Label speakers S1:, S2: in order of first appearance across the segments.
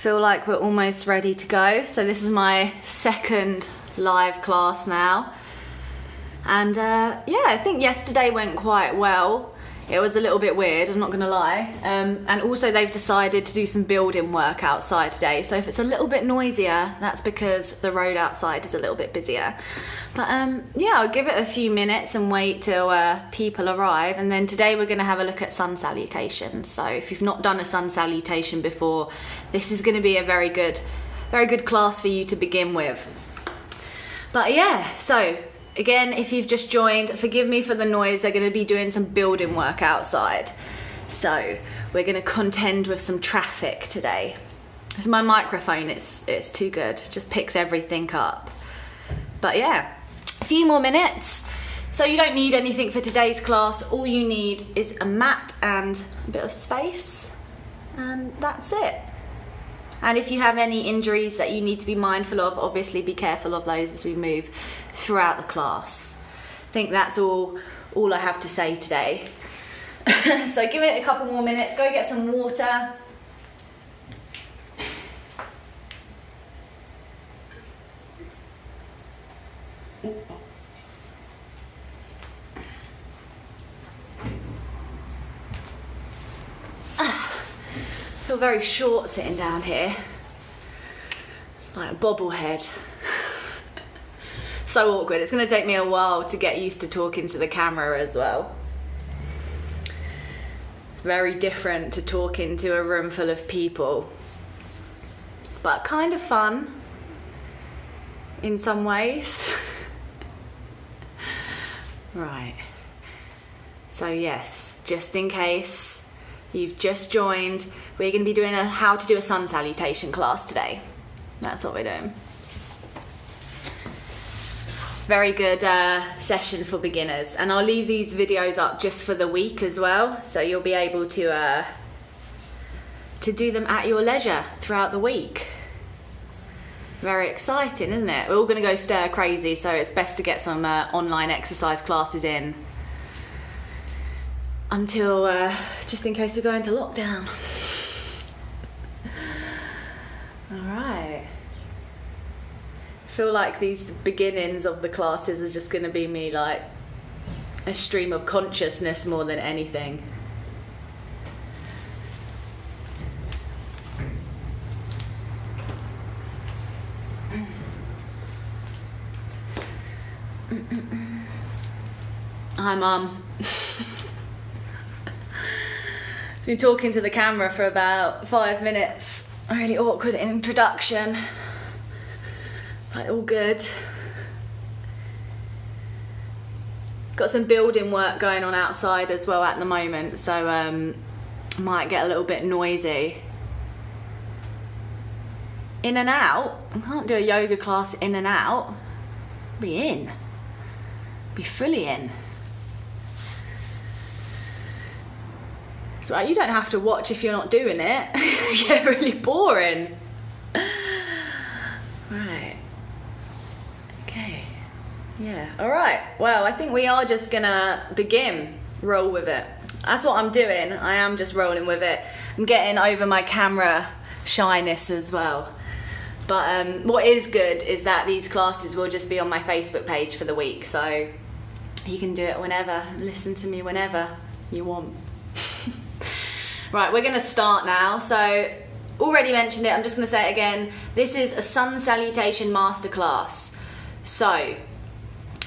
S1: Feel like we're almost ready to go. So this is my second live class now. And yeah, I think yesterday went quite well. It was a little bit weird, I'm not gonna lie. And also they've decided to do some building work outside today. So if it's a little bit noisier, that's because the road outside is a little bit busier. But yeah, I'll give it a few minutes and wait till people arrive. And then today we're gonna have a look at sun salutations. So if you've not done a sun salutation before, this is gonna be a very good class for you to begin with. But yeah, so again, if you've just joined, forgive me for the noise. They're going to be doing some building work outside. So we're going to contend with some traffic today. Because my microphone, it's too good. It just picks everything up. But yeah, a few more minutes. So you don't need anything for today's class. All you need is a mat and a bit of space. And that's it. And if you have any injuries that you need to be mindful of, obviously be careful of those as we move throughout the class. I think that's all I have to say today. So give it a couple more minutes, go get some water. I feel very short sitting down here, like a bobblehead. So awkward. It's going to take me a while to get used to talking to the camera as well. It's very different to talking to a room full of people, but kind of fun in some ways. Right. So yes, just in case you've just joined, we're going to be doing a how to do a sun salutation class today. That's what we're doing. Very good session for beginners, and I'll leave these videos up just for the week as well, so you'll be able to do them at your leisure throughout the week. Very exciting, isn't it? We're all going to go stir crazy, so it's best to get some online exercise classes in until just in case we go into lockdown. All right. I feel like these beginnings of the classes are just going to be me like a stream of consciousness more than anything. Hi Mum. Been talking to the camera for about 5 minutes. A really awkward introduction. But all good. Got some building work going on outside as well at the moment, so might get a little bit noisy. In and out. I can't do a yoga class in and out. Be in. Be fully in. It's right, you don't have to watch if you're not doing it. You get really boring. Right. Okay. Yeah. All right. Well, I think we are just gonna begin. Roll with it. That's what I'm doing. I am just rolling with it. I'm getting over my camera shyness as well. But what is good is that these classes will just be on my Facebook page for the week, so you can do it whenever, listen to me whenever you want. Right, we're gonna start now. So, already mentioned it, I'm just gonna say it again. This is a sun salutation masterclass. So,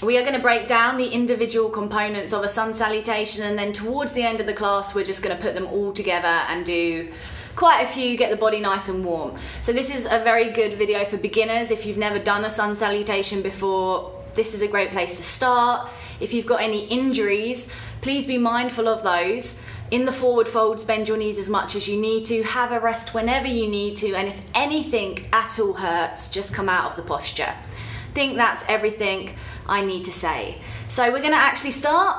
S1: we are gonna break down the individual components of a sun salutation, and then towards the end of the class, we're just gonna put them all together and do quite a few, get the body nice and warm. So this is a very good video for beginners. If you've never done a sun salutation before, this is a great place to start. If you've got any injuries, please be mindful of those. In the forward folds, bend your knees as much as you need to, have a rest whenever you need to, and if anything at all hurts, just come out of the posture. I think that's everything I need to say. So we're gonna actually start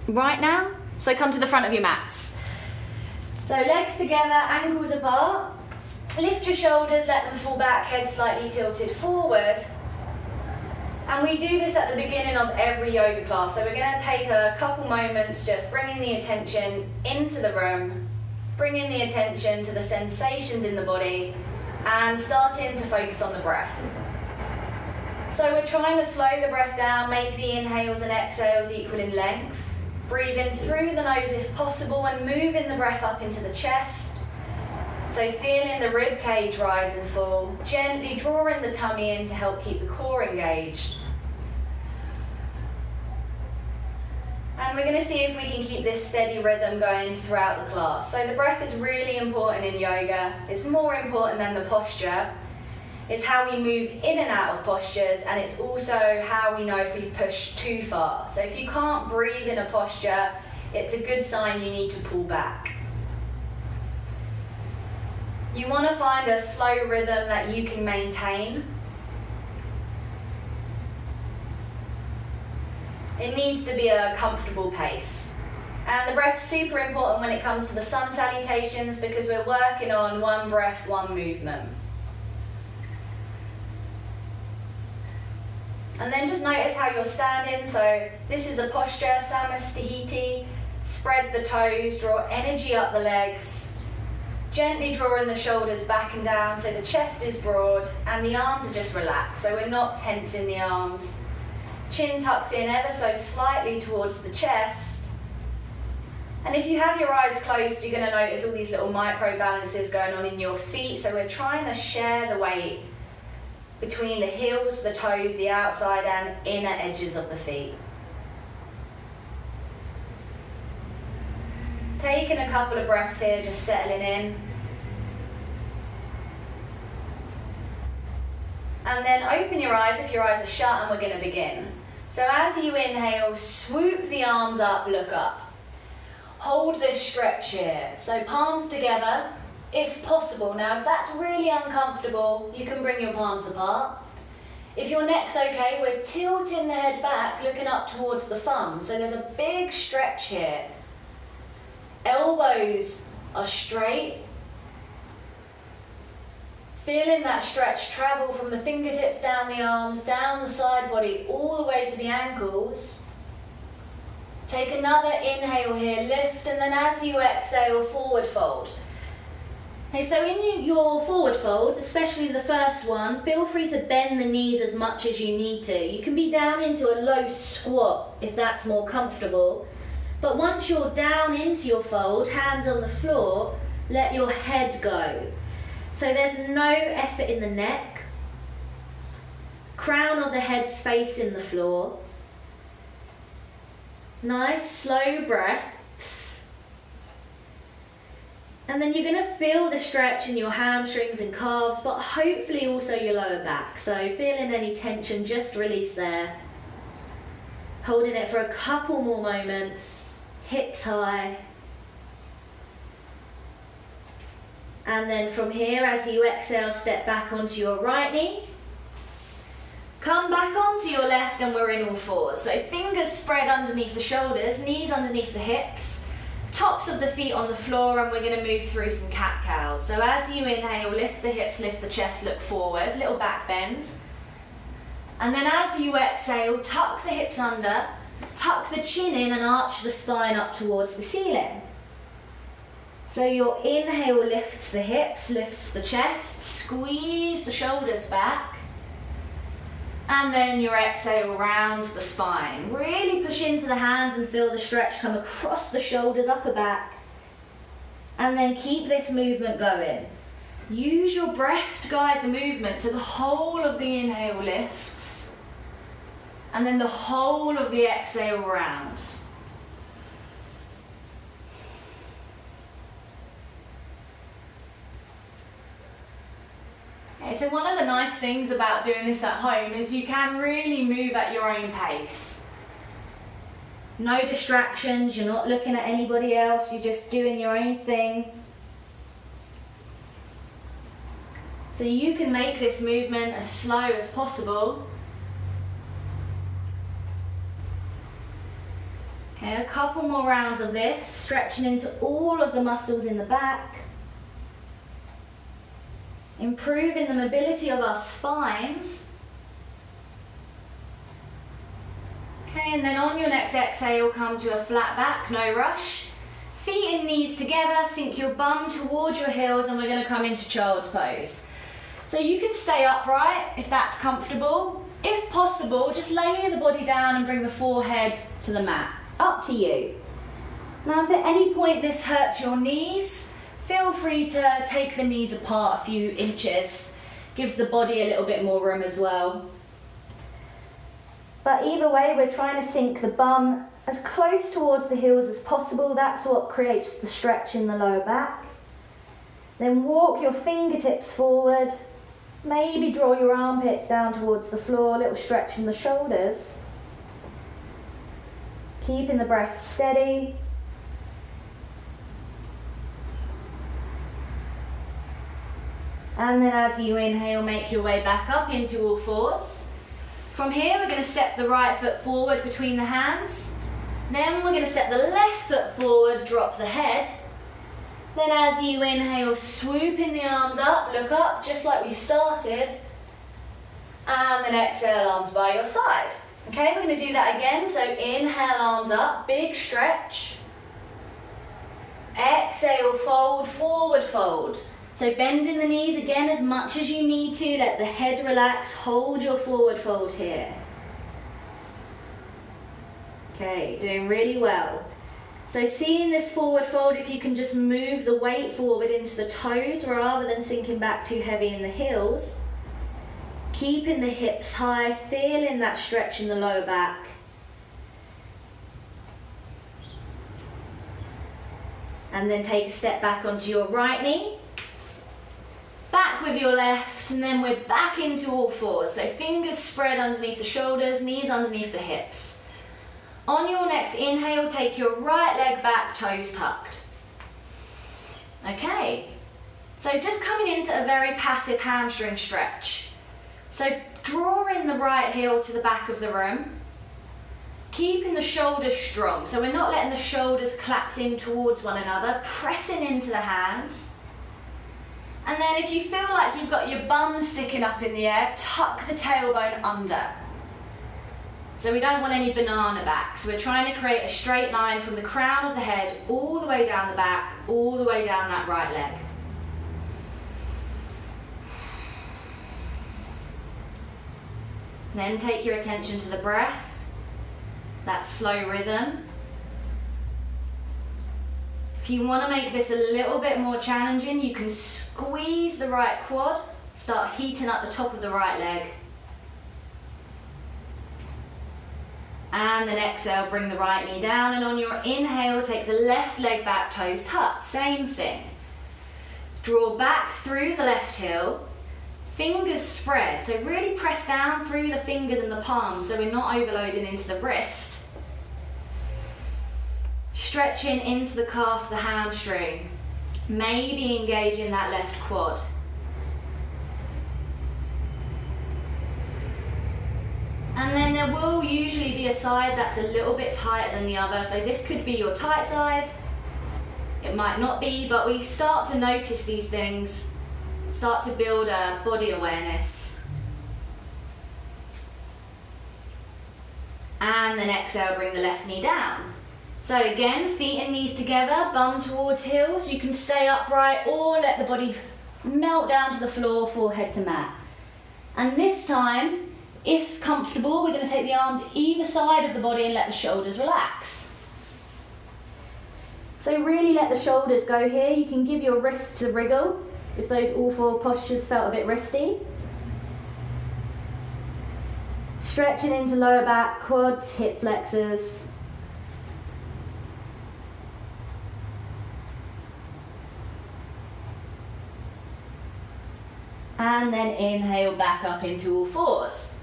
S1: right now. So come to the front of your mats. So legs together, ankles apart. Lift your shoulders, let them fall back, head slightly tilted forward. And we do this at the beginning of every yoga class. So we're going to take a couple moments just bringing the attention into the room, bringing the attention to the sensations in the body, and starting to focus on the breath. So we're trying to slow the breath down, make the inhales and exhales equal in length. Breathing through the nose if possible and moving the breath up into the chest. So feeling the rib cage rise and fall, gently drawing the tummy in to help keep the core engaged. And we're going to see if we can keep this steady rhythm going throughout the class. So the breath is really important in yoga. It's more important than the posture. It's how we move in and out of postures, and it's also how we know if we've pushed too far. So if you can't breathe in a posture, it's a good sign you need to pull back. You want to find a slow rhythm that you can maintain. It needs to be a comfortable pace. And the breath's super important when it comes to the sun salutations because we're working on one breath, one movement. And then just notice how you're standing. So this is a posture, Samastahiti. Spread the toes, draw energy up the legs. Gently drawing the shoulders back and down so the chest is broad and the arms are just relaxed. So we're not tensing the arms. Chin tucks in ever so slightly towards the chest. And if you have your eyes closed, you're going to notice all these little micro balances going on in your feet. So we're trying to share the weight between the heels, the toes, the outside and inner edges of the feet. Taking a couple of breaths here, just settling in. And then open your eyes if your eyes are shut and we're going to begin. So as you inhale, swoop the arms up, look up. Hold this stretch here. So palms together. If possible. Now, if that's really uncomfortable, you can bring your palms apart. If your neck's okay, we're tilting the head back, looking up towards the thumb. So there's a big stretch here. Elbows are straight. Feeling that stretch travel from the fingertips down the arms, down the side body, all the way to the ankles. Take another inhale here, lift, and then as you exhale, forward fold. Okay, so in your forward folds, especially the first one, feel free to bend the knees as much as you need to. You can be down into a low squat if that's more comfortable. But once you're down into your fold, hands on the floor, let your head go. So there's no effort in the neck. Crown of the head's facing the floor. Nice slow breaths. And then you're going to feel the stretch in your hamstrings and calves, but hopefully also your lower back. So feeling any tension, just release there. Holding it for a couple more moments. Hips high. And then from here, as you exhale, step back onto your right knee. Come back onto your left and we're in all fours. So fingers spread underneath the shoulders, knees underneath the hips. Tops of the feet on the floor, and we're going to move through some cat-cows. So as you inhale, lift the hips, lift the chest, look forward, little back bend. And then as you exhale, tuck the hips under, tuck the chin in and arch the spine up towards the ceiling. So your inhale lifts the hips, lifts the chest, squeeze the shoulders back. And then your exhale rounds the spine. Really push into the hands and feel the stretch come across the shoulders, upper back. And then keep this movement going. Use your breath to guide the movement, so the whole of the inhale lifts. And then the whole of the exhale rounds. Okay, so one of the nice things about doing this at home is you can really move at your own pace. No distractions, you're not looking at anybody else, you're just doing your own thing. So you can make this movement as slow as possible. Okay, a couple more rounds of this, stretching into all of the muscles in the back. Improving the mobility of our spines. Okay, and then on your next exhale, come to a flat back, no rush. Feet and knees together, sink your bum towards your heels, and we're going to come into child's pose. So you can stay upright if that's comfortable. If possible, just lay the body down and bring the forehead to the mat. Up to you. Now if at any point this hurts your knees, feel free to take the knees apart a few inches. Gives the body a little bit more room as well. But either way, we're trying to sink the bum as close towards the heels as possible. That's what creates the stretch in the lower back. Then walk your fingertips forward. Maybe draw your armpits down towards the floor, a little stretch in the shoulders. Keeping the breath steady. And then as you inhale, make your way back up into all fours. From here, we're going to step the right foot forward between the hands. Then we're going to step the left foot forward, drop the head. Then as you inhale, swooping the arms up, look up, just like we started. And then exhale, arms by your side. Okay, we're going to do that again. So inhale, arms up, big stretch. Exhale, fold, forward fold. So bending the knees again as much as you need to, let the head relax, hold your forward fold here. Okay, doing really well. So seeing this forward fold, if you can just move the weight forward into the toes rather than sinking back too heavy in the heels. Keeping the hips high, feeling that stretch in the lower back. And then take a step back onto your right knee. Back with your left, and then we're back into all fours. So fingers spread underneath the shoulders, knees underneath the hips. On your next inhale, take your right leg back, toes tucked. Okay, so just coming into a very passive hamstring stretch. So draw in the right heel to the back of the room, keeping the shoulders strong. So we're not letting the shoulders collapse in towards one another, pressing into the hands. And then if you feel like you've got your bum sticking up in the air, tuck the tailbone under. So we don't want any banana back. So we're trying to create a straight line from the crown of the head all the way down the back, all the way down that right leg. Then take your attention to the breath, that slow rhythm. If you want to make this a little bit more challenging, you can squeeze the right quad, start heating up the top of the right leg. And then exhale, bring the right knee down, and on your inhale, take the left leg back, toes tucked. Same thing. Draw back through the left heel, fingers spread. So really press down through the fingers and the palms so we're not overloading into the wrist. Stretching into the calf, the hamstring. Maybe engaging that left quad. And then there will usually be a side that's a little bit tighter than the other. So this could be your tight side. It might not be, but we start to notice these things, start to build a body awareness. And then exhale, bring the left knee down. So again, feet and knees together, bum towards heels. You can stay upright or let the body melt down to the floor, forehead to mat. And this time, if comfortable, we're going to take the arms either side of the body and let the shoulders relax. So really let the shoulders go here. You can give your wrists a wriggle if those all four postures felt a bit wristy. Stretching into lower back, quads, hip flexors. And then inhale back up into all fours.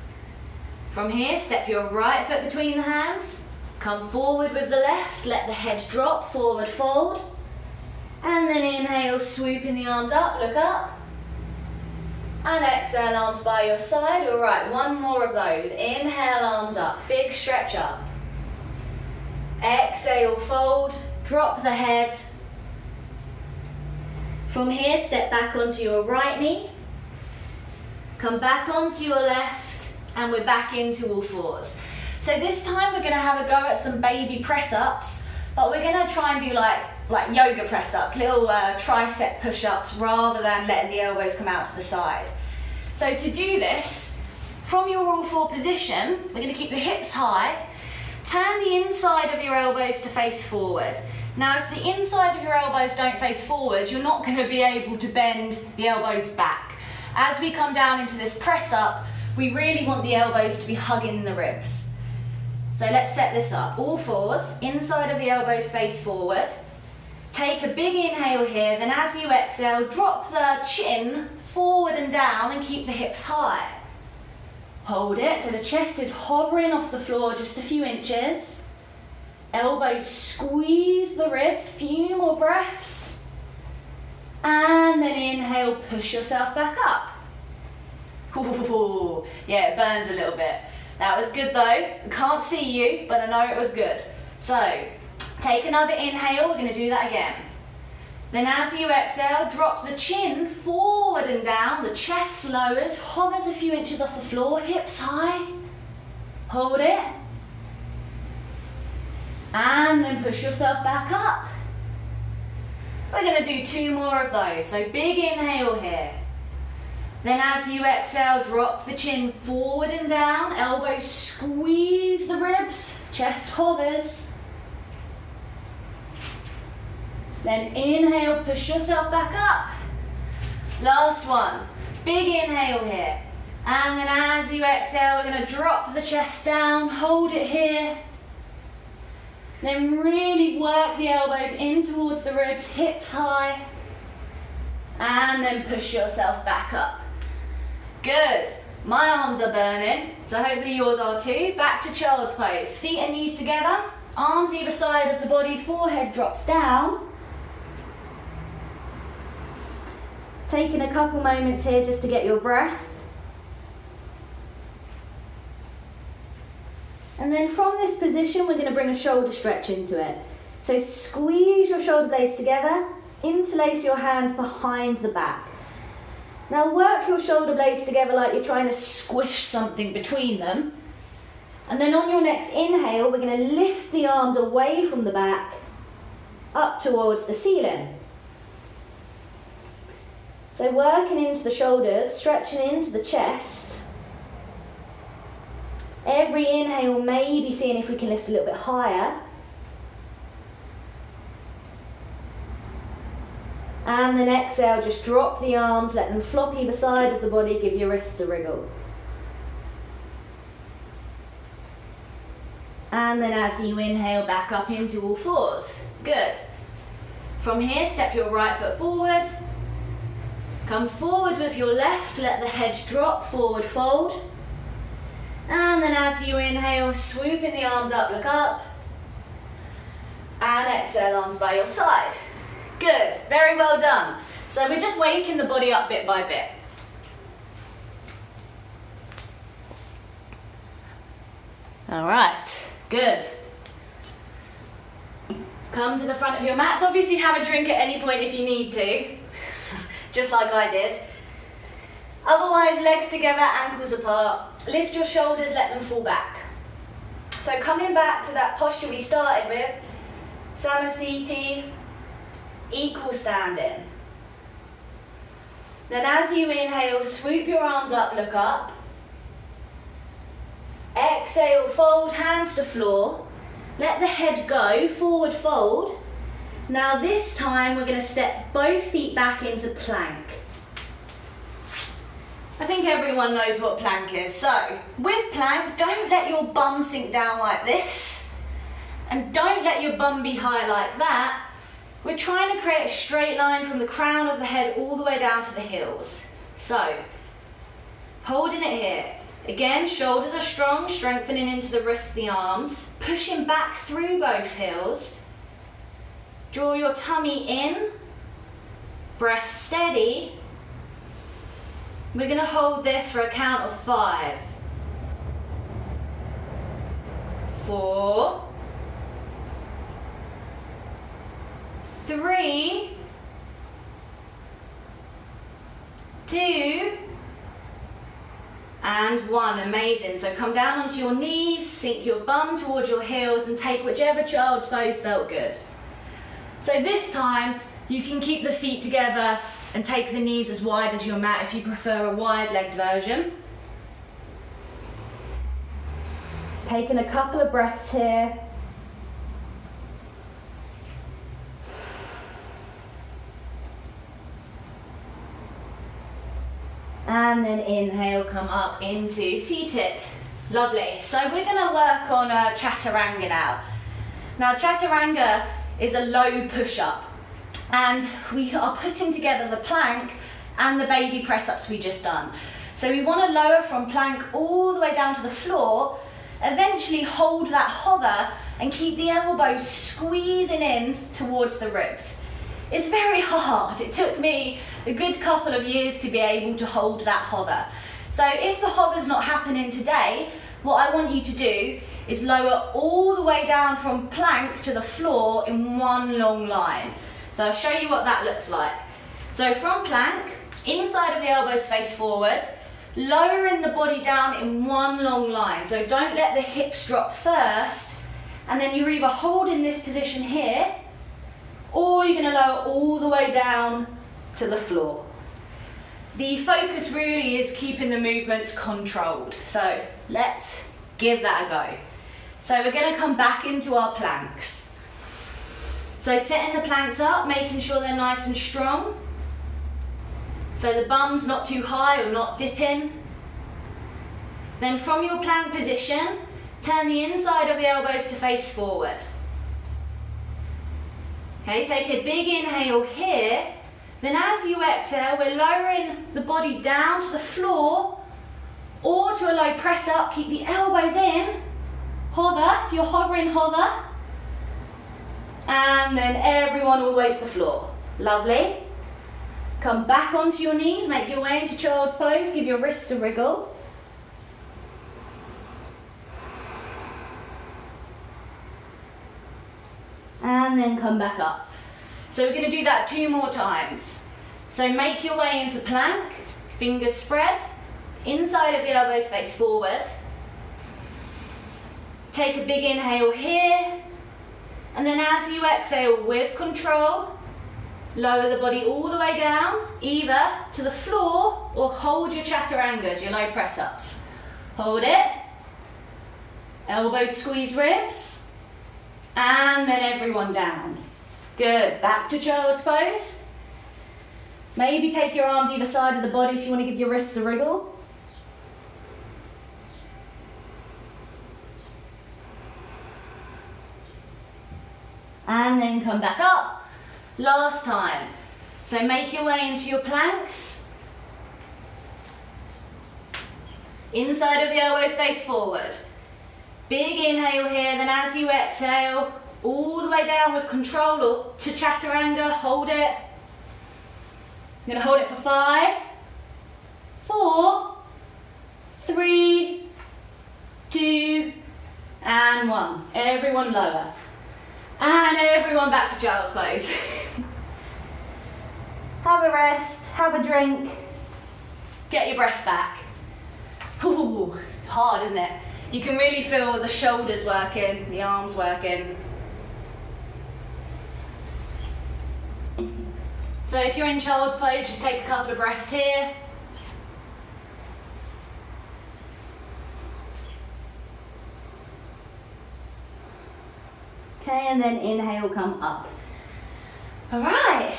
S1: From here, step your right foot between the hands, come forward with the left, let the head drop, forward fold, and then inhale, swooping the arms up, look up, and exhale, arms by your side. All right, one more of those. Inhale, arms up, big stretch up. Exhale, fold, drop the head. From here, step back onto your right knee, come back onto your left, and we're back into all fours. So this time we're gonna have a go at some baby press-ups, but we're gonna try and do like yoga press-ups, little tricep push-ups rather than letting the elbows come out to the side. So to do this, from your all four position, we're going to keep the hips high, turn the inside of your elbows to face forward. Now if the inside of your elbows don't face forward, you're not going to be able to bend the elbows back. As we come down into this press up, we really want the elbows to be hugging the ribs. So let's set this up. All fours, inside of the elbows face forward. Take a big inhale here, then as you exhale, drop the chin forward and down and keep the hips high. Hold it, so the chest is hovering off the floor just a few inches. Elbows squeeze the ribs, few more breaths. And then inhale, push yourself back up. Ooh, yeah, it burns a little bit. That was good though. I can't see you, but I know it was good. So, take another inhale, we're going to do that again. Then as you exhale, drop the chin forward and down, the chest lowers, hovers a few inches off the floor, hips high. Hold it. And then push yourself back up. We're going to do 2 more of those. So big inhale here. Then as you exhale, drop the chin forward and down, elbows squeeze the ribs, chest hovers. Then inhale, push yourself back up. Last one, big inhale here. And then as you exhale, we're going to drop the chest down, hold it here. Then really work the elbows in towards the ribs, hips high. And then push yourself back up. Good. My arms are burning, so hopefully yours are too. Back to child's pose. Feet and knees together, arms either side of the body, forehead drops down. Taking a couple moments here just to get your breath. And then from this position, we're going to bring a shoulder stretch into it. So squeeze your shoulder blades together, interlace your hands behind the back. Now work your shoulder blades together like you're trying to squish something between them. And then on your next inhale, we're going to lift the arms away from the back, up towards the ceiling. So working into the shoulders, stretching into the chest. Every inhale, maybe seeing if we can lift a little bit higher. And then exhale, just drop the arms, let them flop either side of the body, give your wrists a wriggle. And then as you inhale, back up into all fours. Good. From here, step your right foot forward. Come forward with your left, let the head drop, forward fold. And then as you inhale, swooping the arms up, look up. And exhale, arms by your side. Good, very well done. So we're just waking the body up bit by bit. All right, good. Come to the front of your mats. Obviously have a drink at any point if you need to, just like I did. Otherwise, legs together, ankles apart. Lift your shoulders, let them fall back. So coming back to that posture we started with, Samasthiti, equal standing. Then as you inhale, swoop your arms up, look up. Exhale, fold hands to floor. Let the head go, forward fold. Now this time we're going to step both feet back into plank. I think everyone knows what plank is. So, with plank, don't let your bum sink down like this. And don't let your bum be high like that. We're trying to create a straight line from the crown of the head all the way down to the heels. So, holding it here. Again, shoulders are strong, strengthening into the wrists, the arms. Pushing back through both heels. Draw your tummy in. Breath steady. We're going to hold this for a count of 5. 4. 3. 2. And 1. Amazing. So come down onto your knees, sink your bum towards your heels and take whichever child's pose felt good. So this time you can keep the feet together and take the knees as wide as your mat if you prefer a wide-legged version. Taking a couple of breaths here. And then inhale, come up into seated. Lovely. So we're going to work on a chaturanga now. Now chaturanga is a low push-up, and we are putting together the plank and the baby press-ups we just done. So we want to lower from plank all the way down to the floor, eventually hold that hover and keep the elbows squeezing in towards the ribs. It's very hard. It took me a good couple of years to be able to hold that hover. So if the hover's not happening today, what I want you to do is lower all the way down from plank to the floor in one long line. So I'll show you what that looks like. So from plank, inside of the elbows face forward, lowering the body down in one long line. So don't let the hips drop first, and then you're either holding this position here, or you're going to lower all the way down to the floor. The focus really is keeping the movements controlled. So let's give that a go. So we're going to come back into our planks. So setting the planks up, making sure they're nice and strong. So the bum's not too high or not dipping. Then from your plank position, turn the inside of the elbows to face forward. Okay, take a big inhale here. Then as you exhale, we're lowering the body down to the floor or to a low press up. Keep the elbows in. Hover, if you're hovering, hover. And then everyone all the way to the floor. Lovely. Come back onto your knees, make your way into child's pose. Give your wrists a wriggle. And then come back up. So we're going to do that 2 more times. So make your way into plank, fingers spread, inside of the elbows face forward. Take a big inhale here, and then as you exhale with control, lower the body all the way down, either to the floor or hold your chaturangas, your low press ups. Hold it, elbows squeeze ribs, and then everyone down. Good, back to child's pose. Maybe take your arms either side of the body if you want to give your wrists a wriggle. And then come back up. Last time. So make your way into your planks. Inside of the elbows face forward. Big inhale here, then as you exhale, all the way down with control or to chaturanga, hold it. I'm going to hold it for 5, 4, 3, 2, and 1. Everyone lower. And everyone back to child's pose. Have a rest, have a drink, get your breath back. Ooh, hard, isn't it? You can really feel the shoulders working, the arms working. So if you're in child's pose, just take a couple of breaths here. Okay, and then inhale, come up. All right,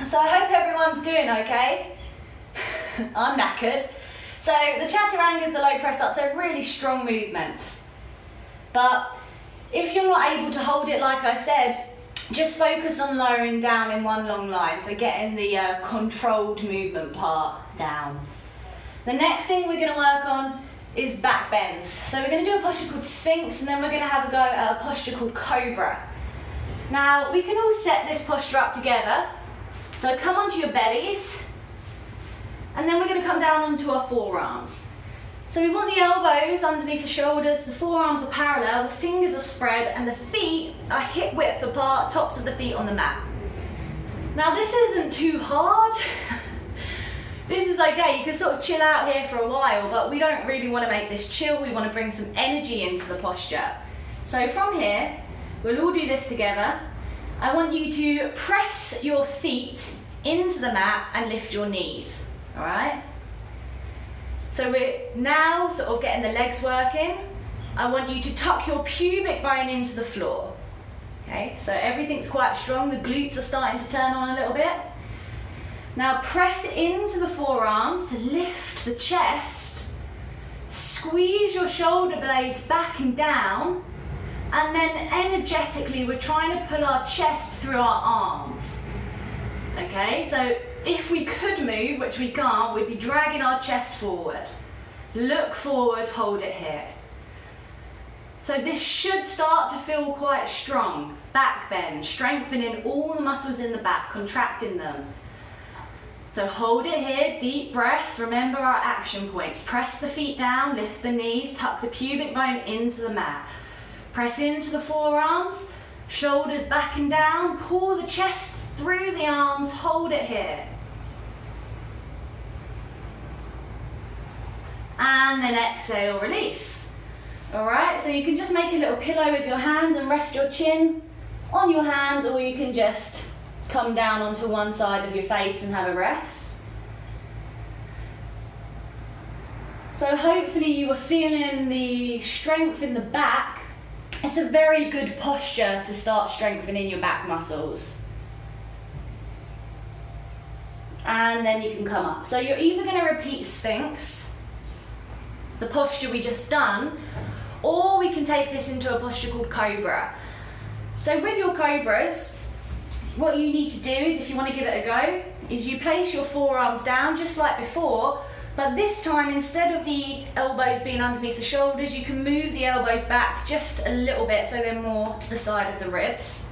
S1: so I hope everyone's doing okay. I'm knackered. So the chaturangas, the low press ups, are really strong movements. But if you're not able to hold it, like I said, just focus on lowering down in one long line, so getting the controlled movement part down. The next thing we're going to work on is back bends. So we're going to do a posture called Sphinx, and then we're going to have a go at a posture called Cobra. Now we can all set this posture up together. So come onto your bellies, and then we're going to come down onto our forearms. So we want the elbows underneath the shoulders, the forearms are parallel, the fingers are spread, and the feet are hip width apart, tops of the feet on the mat. Now this isn't too hard. This is okay, you can sort of chill out here for a while, but we don't really want to make this chill, we want to bring some energy into the posture. So from here, we'll all do this together. I want you to press your feet into the mat and lift your knees, all right? So we're now sort of getting the legs working. I want you to tuck your pubic bone into the floor. Okay, so everything's quite strong. The glutes are starting to turn on a little bit. Now press into the forearms to lift the chest. Squeeze your shoulder blades back and down. And then energetically, we're trying to pull our chest through our arms. Okay, so if we could move, which we can't, we'd be dragging our chest forward. Look forward, hold it here. So this should start to feel quite strong. Back bend, strengthening all the muscles in the back, contracting them. So hold it here, deep breaths. Remember our action points. Press the feet down, lift the knees, tuck the pubic bone into the mat. Press into the forearms, shoulders back and down, pull the chest through the arms, hold it here. And then exhale, release. All right, so you can just make a little pillow with your hands and rest your chin on your hands, or you can just come down onto one side of your face and have a rest. So hopefully you are feeling the strength in the back. It's a very good posture to start strengthening your back muscles. And then you can come up. So you're either going to repeat Sphinx, the posture we just done, or we can take this into a posture called Cobra. So with your Cobras, what you need to do is, if you want to give it a go, is you place your forearms down just like before, but this time instead of the elbows being underneath the shoulders, you can move the elbows back just a little bit so they're more to the side of the ribs.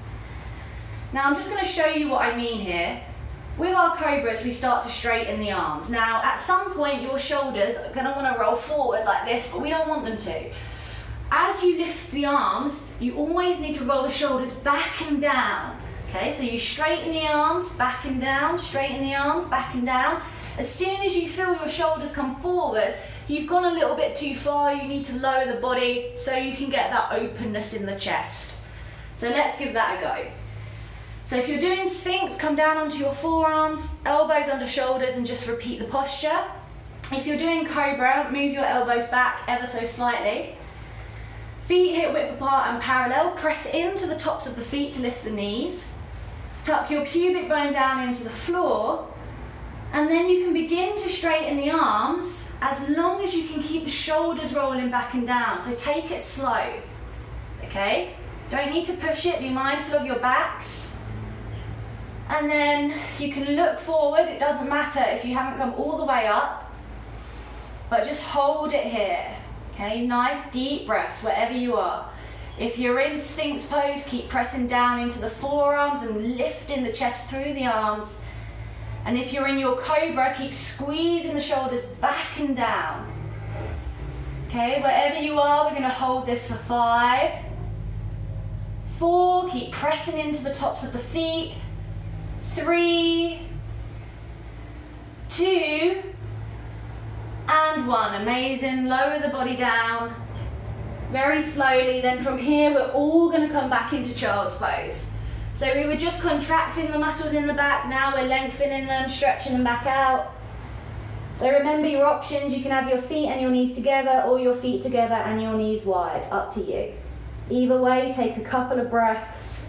S1: Now I'm just going to show you what I mean here. With our Cobras, we start to straighten the arms. Now at some point your shoulders are going to want to roll forward like this, but we don't want them to. As you lift the arms, you always need to roll the shoulders back and down. Okay, so you straighten the arms, back and down, straighten the arms, back and down. As soon as you feel your shoulders come forward, you've gone a little bit too far, you need to lower the body so you can get that openness in the chest. So let's give that a go. So if you're doing Sphinx, come down onto your forearms, elbows under shoulders, and just repeat the posture. If you're doing Cobra, move your elbows back ever so slightly. Feet hip width apart and parallel. Press into the tops of the feet to lift the knees. Tuck your pubic bone down into the floor. And then you can begin to straighten the arms as long as you can keep the shoulders rolling back and down. So take it slow, okay? Don't need to push it, be mindful of your backs. And then you can look forward. It doesn't matter if you haven't come all the way up, but just hold it here. Okay, nice deep breaths wherever you are. If you're in Sphinx pose, keep pressing down into the forearms and lifting the chest through the arms. And if you're in your Cobra, keep squeezing the shoulders back and down. Okay, wherever you are, we're going to hold this for 5, 4, keep pressing into the tops of the feet, 3, 2, and 1. Amazing. Lower the body down very slowly. Then from here, we're all going to come back into child's pose. So we were just contracting the muscles in the back. Now we're lengthening them, stretching them back out. So remember your options. You can have your feet and your knees together, or your feet together and your knees wide. Up to you. Either way, take a couple of breaths.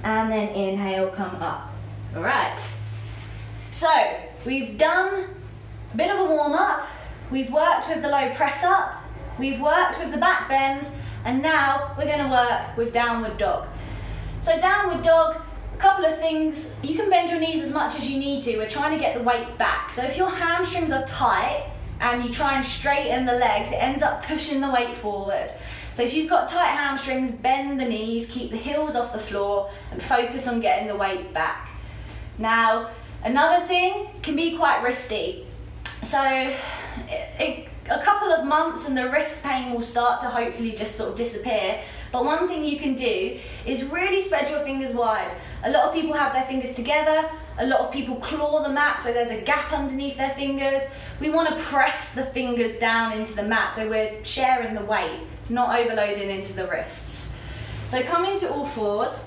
S1: And then inhale, come up. All right, so we've done a bit of a warm-up, we've worked with the low press up, we've worked with the back bend, and now we're going to work with downward dog. So downward dog, a couple of things. You can bend your knees as much as you need to. We're trying to get the weight back. So if your hamstrings are tight and you try and straighten the legs, it ends up pushing the weight forward. So if you've got tight hamstrings, bend the knees, keep the heels off the floor, and focus on getting the weight back. Now, another thing can be quite wristy. So a couple of months and the wrist pain will start to hopefully just sort of disappear. But one thing you can do is really spread your fingers wide. A lot of people have their fingers together. A lot of people claw the mat, so there's a gap underneath their fingers. We want to press the fingers down into the mat so we're sharing the weight, not overloading into the wrists. So come into all fours,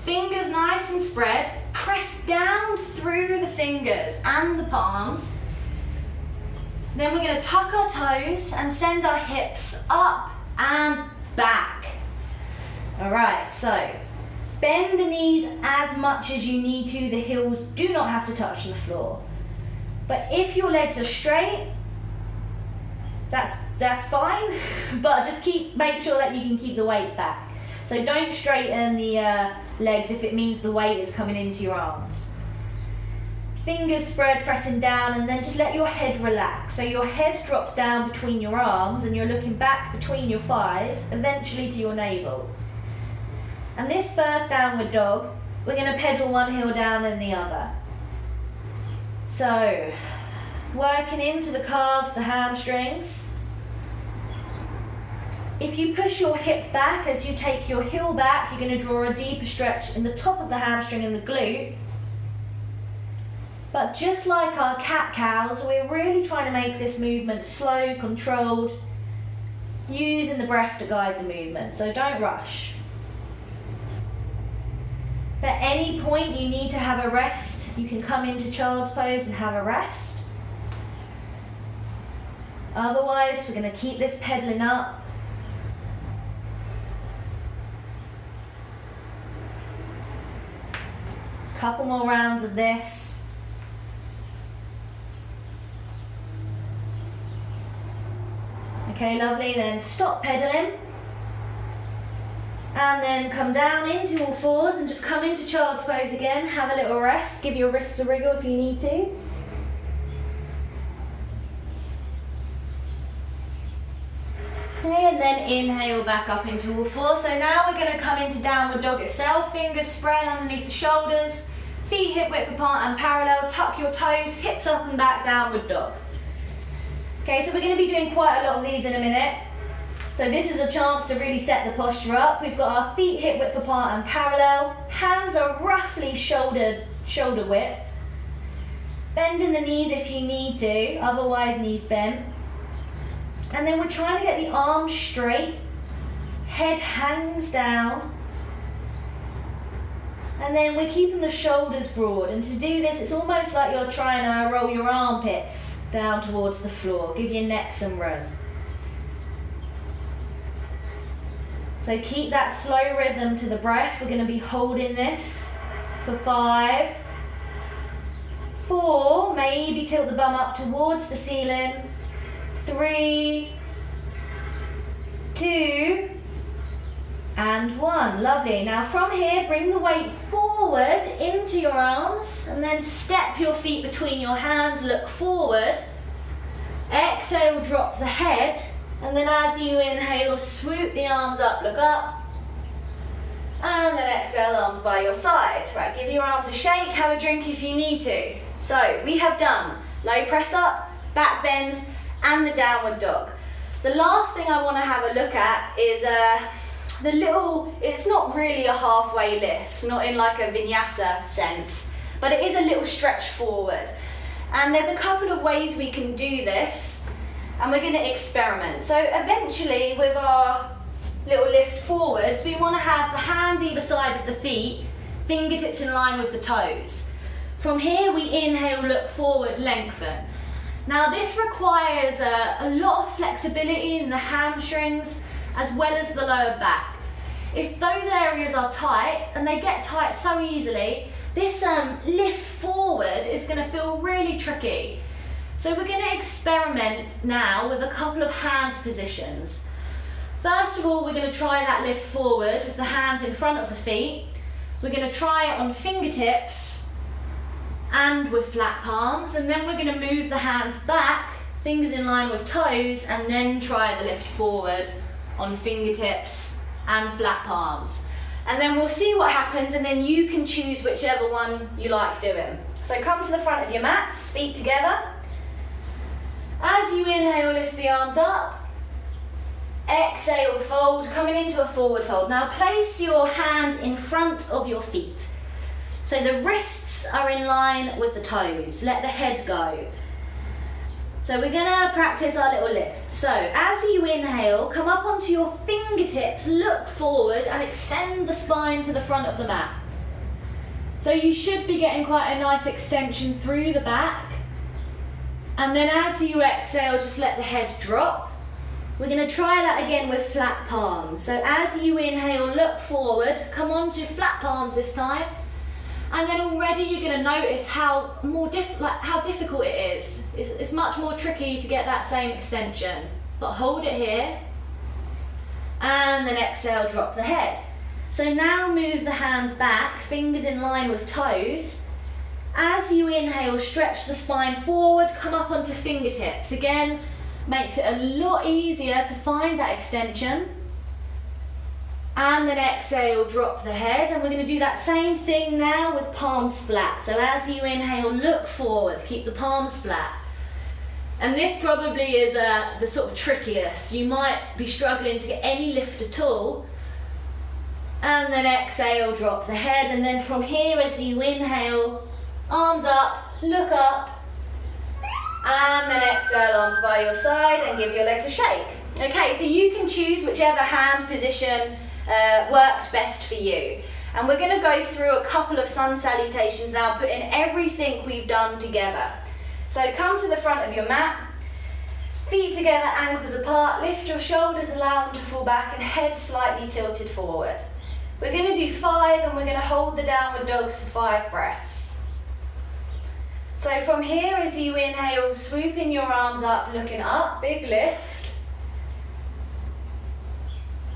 S1: fingers nice and spread, press down through the fingers and the palms. Then we're going to tuck our toes and send our hips up and back. All right, so bend the knees as much as you need to. The heels do not have to touch the floor. But if your legs are straight, that's fine, but just make sure that you can keep the weight back. So don't straighten the legs if it means the weight is coming into your arms. Fingers spread, pressing down, and then just let your head relax. So your head drops down between your arms and you're looking back between your thighs, eventually to your navel. And this first downward dog, we're going to pedal one heel down then the other. So, working into the calves, the hamstrings. If you push your hip back as you take your heel back, you're going to draw a deeper stretch in the top of the hamstring and the glute. But just like our cat-cows, we're really trying to make this movement slow, controlled, using the breath to guide the movement, so don't rush. If at any point you need to have a rest, you can come into child's pose and have a rest. Otherwise, we're going to keep this pedaling up. Couple more rounds of this. Okay, lovely, then stop pedaling. And then come down into all fours and just come into child's pose again. Have a little rest, give your wrists a wriggle if you need to. Okay, and then inhale back up into all fours. So now we're going to come into downward dog itself. Fingers spread underneath the shoulders. Feet hip width apart and parallel. Tuck your toes, hips up and back, downward dog. Okay, so we're going to be doing quite a lot of these in a minute. So this is a chance to really set the posture up. We've got our feet hip width apart and parallel. Hands are roughly shoulder width. Bending the knees if you need to, otherwise knees bent. And then we're trying to get the arms straight. Head hangs down. And then we're keeping the shoulders broad. And to do this, it's almost like you're trying to roll your armpits down towards the floor. Give your neck some room. So keep that slow rhythm to the breath. We're going to be holding this for 5, 4, maybe tilt the bum up towards the ceiling. 3, 2, and 1. Lovely. Now from here, bring the weight forward into your arms and then step your feet between your hands, look forward. Exhale, drop the head, and then as you inhale, swoop the arms up, look up. And then exhale, arms by your side. Right, give your arms a shake, have a drink if you need to. So we have done low press up, back bends, and the downward dog. The last thing I want to have a look at is the little, it's not really a halfway lift, not in like a vinyasa sense, but it is a little stretch forward. And there's a couple of ways we can do this, and we're going to experiment. So eventually with our little lift forwards, we want to have the hands either side of the feet, fingertips in line with the toes. From here we inhale, look forward, lengthen. Now this requires a lot of flexibility in the hamstrings as well as the lower back. If those areas are tight, and they get tight so easily, this lift forward is going to feel really tricky. So we're going to experiment now with a couple of hand positions. First of all, we're going to try that lift forward with the hands in front of the feet. We're going to try it on fingertips and with flat palms, and then we're going to move the hands back, fingers in line with toes, and then try the lift forward on fingertips and flat palms. And then we'll see what happens, and then you can choose whichever one you like doing. So come to the front of your mats, feet together. As you inhale, lift the arms up. Exhale, fold, coming into a forward fold. Now place your hands in front of your feet. So the wrists are in line with the toes. Let the head go.
S2: So we're gonna practice our little lift. So as you inhale, come up onto your fingertips, look forward and extend the spine to the front of the mat. So you should be getting quite a nice extension through the back. And then as you exhale, just let the head drop. We're going to try that again with flat palms. So as you inhale, look forward, come on to flat palms this time. And then already you're going to notice how difficult it is. It's much more tricky to get that same extension. But hold it here. And then exhale, drop the head. So now move the hands back, fingers in line with toes. As you inhale, stretch the spine forward, come up onto fingertips. Again, makes it a lot easier to find that extension. And then exhale, drop the head. And we're going to do that same thing now with palms flat. So as you inhale, look forward, keep the palms flat. And this probably is the sort of trickiest. You might be struggling to get any lift at all. And then exhale, drop the head. And then from here, as you inhale, arms up, look up. And then exhale, arms by your side and give your legs a shake. Okay, so you can choose whichever hand position worked best for you. And we're going to go through a couple of sun salutations now, putting everything we've done together. So come to the front of your mat, feet together, ankles apart, lift your shoulders, allow them to fall back and head slightly tilted forward. We're going to do 5 and we're going to hold the downward dogs for 5 breaths. So from here, as you inhale, swooping your arms up, looking up, big lift.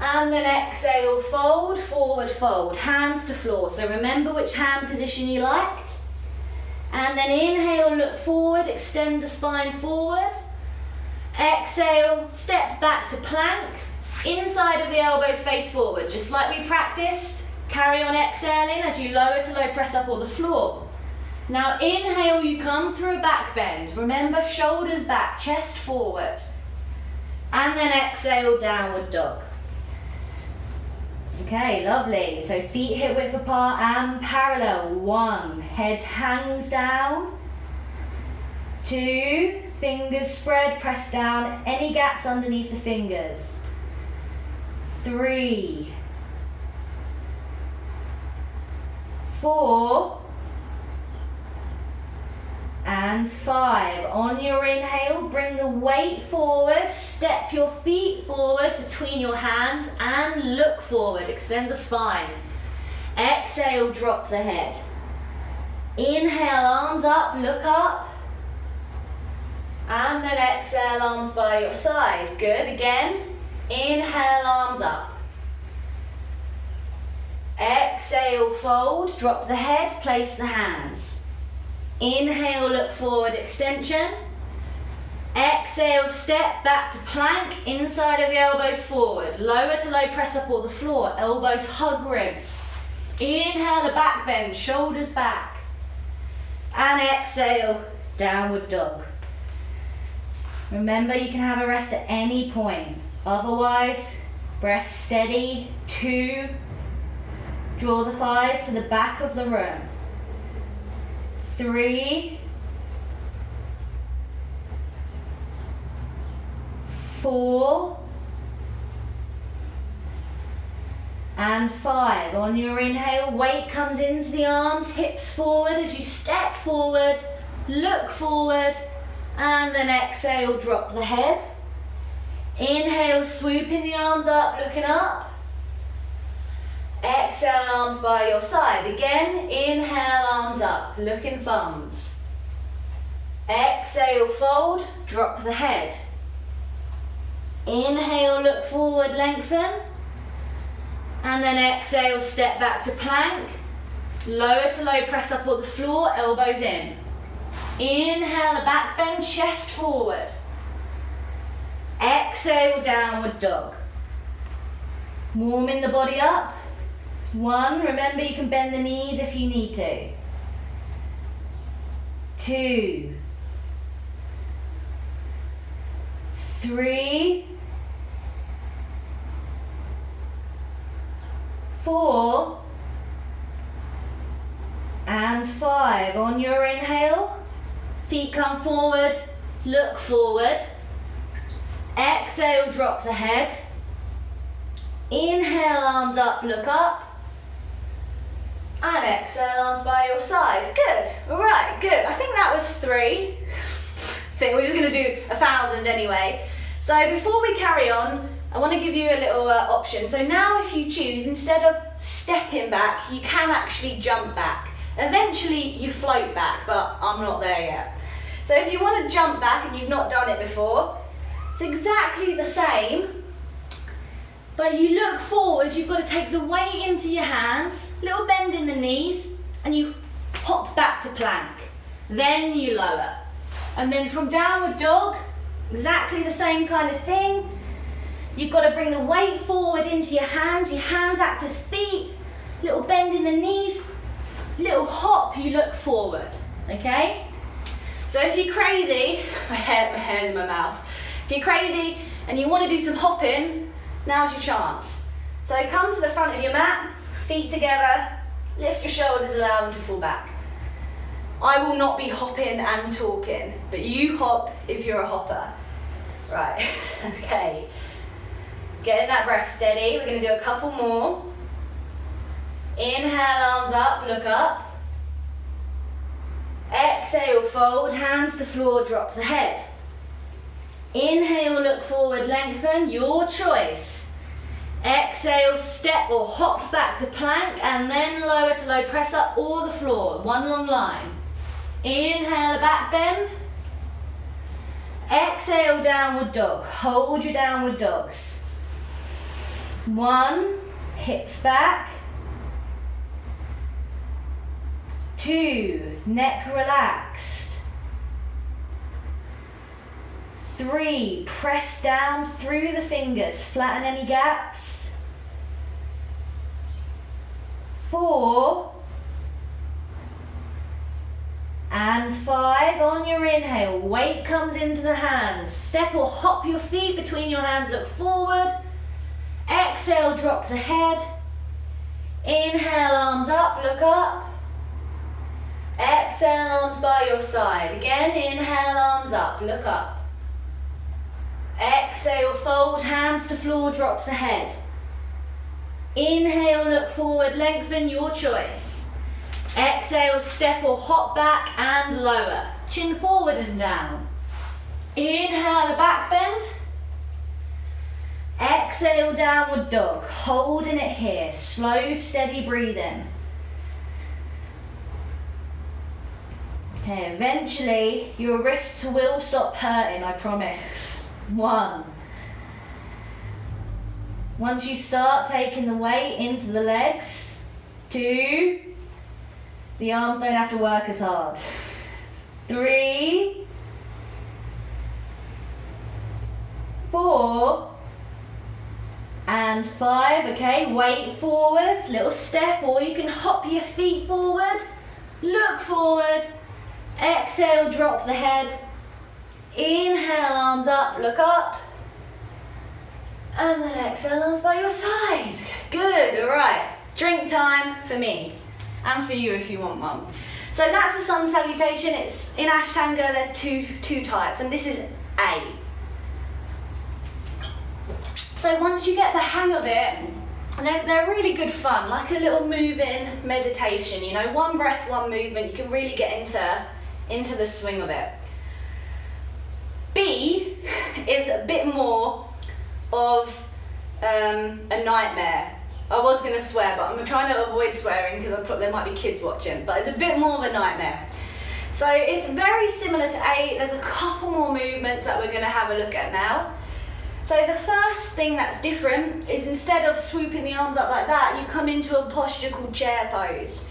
S2: And then exhale, fold, forward fold, hands to floor. So remember which hand position you liked. And then inhale, look forward, extend the spine forward. Exhale, step back to plank. Inside of the elbows face forward, just like we practiced. Carry on exhaling as you lower to low press up or the floor. Now inhale, you come through a back bend. Remember, shoulders back, chest forward. And then exhale, downward dog. Okay, lovely. So feet hip width apart and parallel. 1, head hangs down. 2, fingers spread, press down. Any gaps underneath the fingers. 3, 4, and 5. On your inhale, bring the weight forward, step your feet forward between your hands and look forward, extend the spine. Exhale, drop the head. Inhale, arms up, look up. And then exhale, arms by your side. Good, again. Inhale, arms up. Exhale, fold, drop the head, place the hands. Inhale, look forward, extension. Exhale, step back to plank, inside of the elbows forward. Lower to low press up or the floor, elbows hug ribs. Inhale, a back bend, shoulders back. And exhale, downward dog. Remember, you can have a rest at any point. Otherwise, breath steady. 2, draw the thighs to the back of the room. 3, 4, and 5. On your inhale, weight comes into the arms, hips forward as you step forward, look forward, and then exhale, drop the head. Inhale, swooping the arms up, looking up. Exhale, arms by your side. Again, inhale, arms up, looking thumbs. Exhale, fold, drop the head. Inhale, look forward, lengthen. And then exhale, step back to plank. Lower to low, press up or the floor, elbows in. Inhale, a back bend, chest forward. Exhale, downward dog. Warming the body up. 1, remember you can bend the knees if you need to. 2, 3, 4, and 5. On your inhale, feet come forward, look forward. Exhale, drop the head. Inhale, arms up, look up. And exhale, arms by your side. Good. All right, good. I think that was 3. I think we're just going to do 1,000 anyway. So before we carry on, I want to give you a little option. So now if you choose, instead of stepping back, you can actually jump back. Eventually you float back, but I'm not there yet. So if you want to jump back and you've not done it before, it's exactly the same. But you look forward, you've got to take the weight into your hands, little bend in the knees, and you hop back to plank. Then you lower. And then from downward dog, exactly the same kind of thing. You've got to bring the weight forward into your hands act as feet, little bend in the knees, little hop, you look forward, okay? So if you're crazy, my hair's in my mouth. If you're crazy and you want to do some hopping, now's your chance. So come to the front of your mat, feet together, lift your shoulders, allow them to fall back. I will not be hopping and talking, but you hop if you're a hopper. Right, okay. Getting that breath steady, we're going to do a couple more. Inhale, arms up, look up. Exhale, fold, hands to floor, drop the head. Inhale, look forward, lengthen, your choice. Exhale, step or hop back to plank, and then lower to low, press up or the floor, one long line. Inhale, a back bend. Exhale, downward dog, hold your downward dogs. 1, hips back. 2, neck relaxed. 3, press down through the fingers, flatten any gaps. 4, and 5, on your inhale, weight comes into the hands. Step or hop your feet between your hands, look forward. Exhale, drop the head. Inhale, arms up, look up. Exhale, arms by your side. Again, inhale, arms up, look up. Exhale, fold, hands to floor, drop the head. Inhale, look forward, lengthen, your choice. Exhale, step or hop back and lower. Chin forward and down. Inhale, a back bend. Exhale, downward dog, holding it here. Slow, steady breathing. Okay, eventually your wrists will stop hurting, I promise. 1. Once you start taking the weight into the legs. 2. The arms don't have to work as hard. 3. 4. And 5, okay, weight forward, little step, or you can hop your feet forward, look forward, exhale, drop the head, inhale, arms up, look up, and then exhale, arms by your side. Good, all right, drink time for me, and for you if you want one. So that's the sun salutation. It's in Ashtanga, there's two types, and this is A. So once you get the hang of it, they're really good fun, like a little moving meditation, you know, one breath, one movement, you can really get into the swing of it. B is a bit more of a nightmare. I was going to swear, but I'm trying to avoid swearing because there might be kids watching, but it's a bit more of a nightmare. So it's very similar to A. There's a couple more movements that we're going to have a look at now. So the first thing that's different is instead of swooping the arms up like that, you come into a posture called chair pose.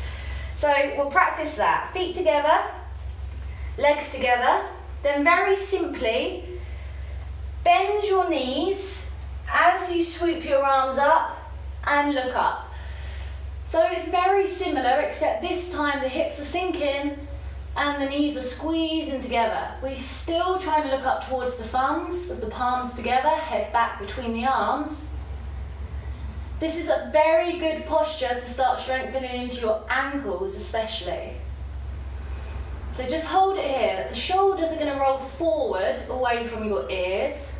S2: So we'll practice that. Feet together, legs together, then very simply, bend your knees as you swoop your arms up and look up. So it's very similar, except this time the hips are sinking and the knees are squeezing together. We're still trying to look up towards the thumbs, of the palms together, head back between the arms. This is a very good posture to start strengthening into your ankles especially. So just hold it here. The shoulders are going to roll forward away from your ears.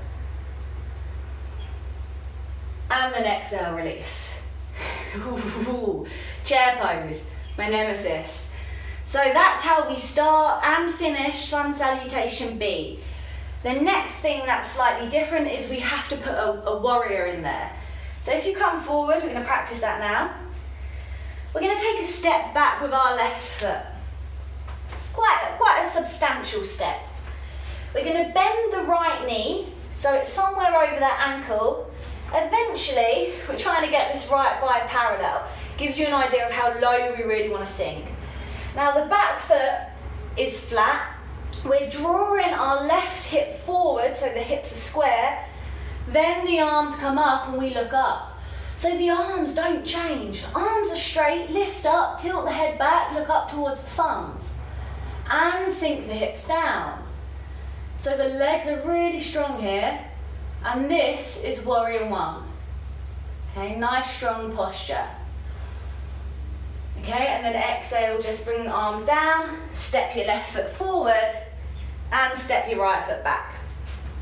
S2: And then exhale, release. Ooh, chair pose, my nemesis. So that's how we start and finish Sun Salutation B. The next thing that's slightly different is we have to put a warrior in there. So if you come forward, we're going to practice that now. We're going to take a step back with our left foot. Quite a substantial step. We're going to bend the right knee, so it's somewhere over that ankle. Eventually, we're trying to get this right thigh parallel. Gives you an idea of how low we really want to sink. Now the back foot is flat. We're drawing our left hip forward, so the hips are square. Then the arms come up and we look up. So the arms don't change. Arms are straight, lift up, tilt the head back, look up towards the thumbs. And sink the hips down. So the legs are really strong here. And this is warrior one. Okay, nice strong posture. Okay, and then exhale, just bring the arms down, step your left foot forward, and step your right foot back.